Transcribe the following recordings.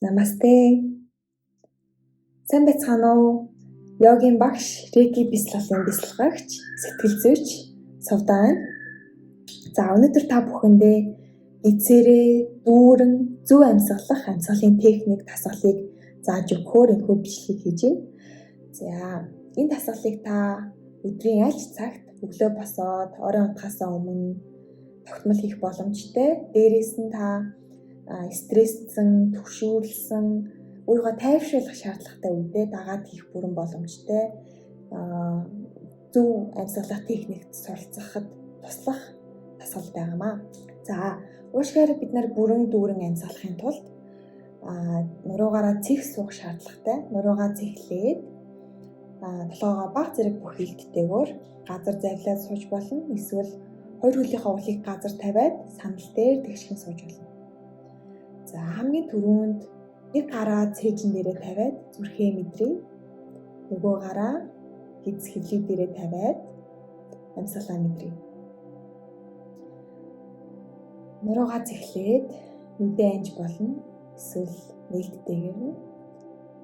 Намасте. Сайн байцгаана уу? Йогийн багш, Реки бяцлаглалын бяцлагч, сэтгэл зүйч Совдан. За өнөөдөр та бүхэндээ эцээрээ дүүрэн зөв амьсгалах амьсгалын техник дасгалыг зааж өгөхөөр энэхүү бичлэгийг хийж байна. За энэ дасгалыг та өдрийн аль ч цагт өглөө босоод орой унтахаасаа өмнө тогтмол хийх боломжтой. Дээрээс нь та стресссэн, түгшүүрлсэн, өөрийгөө тайвшруулах шаардлагатай үедээ дагаад хийх бүрэн боломжтой. Зөв амьсгалах техникт суралцахад туслах дасгал байнамаа. За уушгаар бид нар бүрэн дүүрэн амьсгалахын тулд нуруугаараа цэх суух шаардлагатай. Нуруугаа цэхлээд толгоогоо баг зэрэг бүхэлдтэйгээр газар завлаад сууж болно. Эсвэл хоёр хөлийнхөө улыг газар тавиад сандал дээр тэгшхэн сууж болно. За хамгийн түрүүнд нэг гараа цээжин дээрээ тавиад зүрхээ мэдрээ. Нөгөө гараа хидс хөвлөд дээрээ тавиад амьсгалаа мэдрээ. Нуруугаа цэхлээд нүдээ анж болно. Эсвэл нээлттэйгээр нь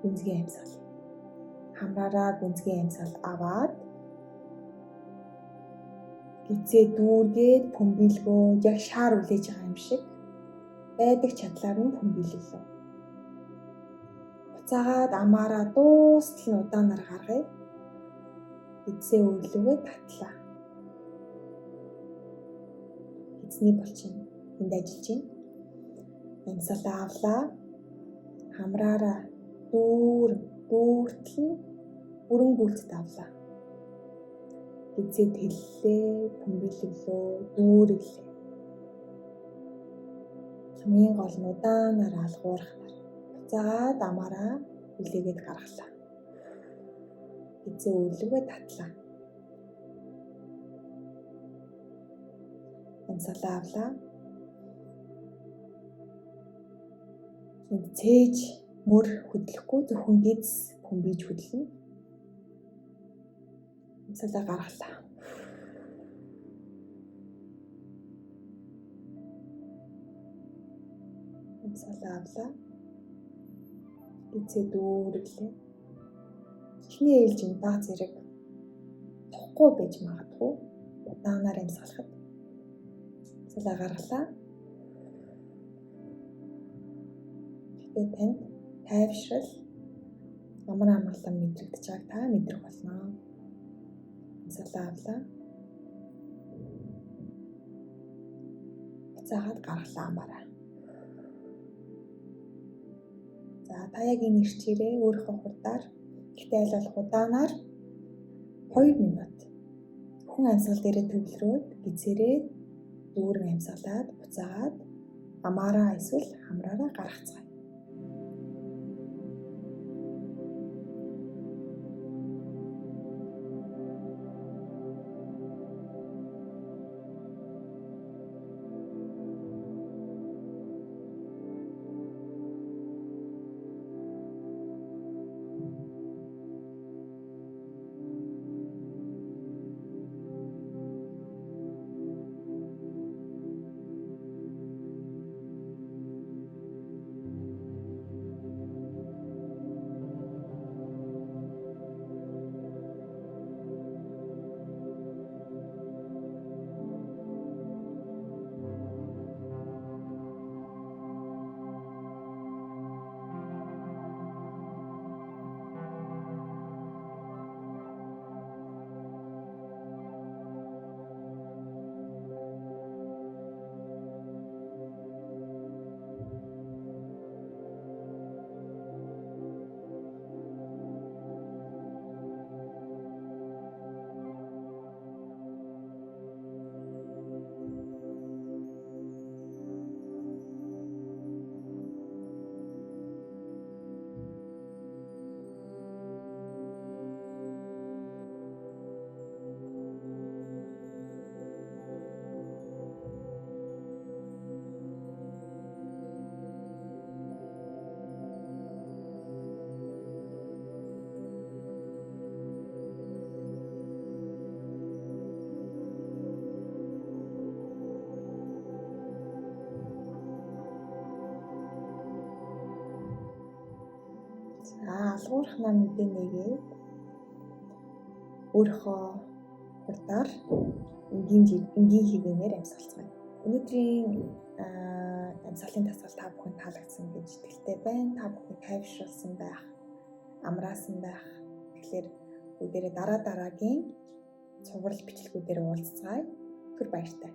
гүнзгий амьсгал. Хамраараа гүнзгий амьсгал аваад гизээ дүүргээд бөмбөлгөө яг шаар үлээж байгаа юм шиг байдаг чадлаар нь бөмбөлөлөө. Буцаагаад амаараа дуустал нь удаанаар гаргая. Гизээ өглөөгөө татлаа. Эзний булчин энд ажиллаж байна. Амьсгалаа авлаа. Хамраараа дүүртэл бүрэн гүйлтэд авлаа. Гизээ тэллээ, бөмбөлөлөө, дүүрэглээ. Хамгийн гол нь удаанаар алгуурхаар буцаагаад амаараа үлээгээд гаргалаа. Гизээ өглөөгөө татлаа. Амьсгалаа авлаа. Энд цээж мөр хөдлөхгүй зөвхөн гиз бөмбөж хөдлөнө. Амьсгалаа гаргалаа. Амьсгалаа авлаа. Гизээ дүүрэглээ. Эхний ээлжинд баг зэрэг тухгүй байж магадгүй. Удаанаар амьсгалахад амьсгалаа гаргалаа. Тэгээд танд тайвшрал, амар амгалан мэдрэгдэж байгааг та мэдрэх болно. Амьсгалаа авлаа. Буцаагаад гаргалаа амаараа. За та яг энэ ирчээрээ өөрийнхөө хурдаар гэхдээ аль болох удаанаар 2 минут хүн амьсгал дээрээ төвлөрөөд гизээрээ дүүрэн амьсгалаад буцаагаад амаараа эсвэл хамраараа гаргацгаая. За алгуурхнаа мэдээ нэгээд өөрийнхөө урдаар энгийн хിവэнээр амьсгалцгаая. Өнөөдрийн амьсгалын тасгал та бүхэнд таалагдсан гэж итгэлтэй байна. Та бүхэн тайвшруулсан байх, амраасан байх. Тэгэхээр бүгдээрээ дараагийн цуврал бичлэгүүдээр уулзцгаая. Түр баяртай.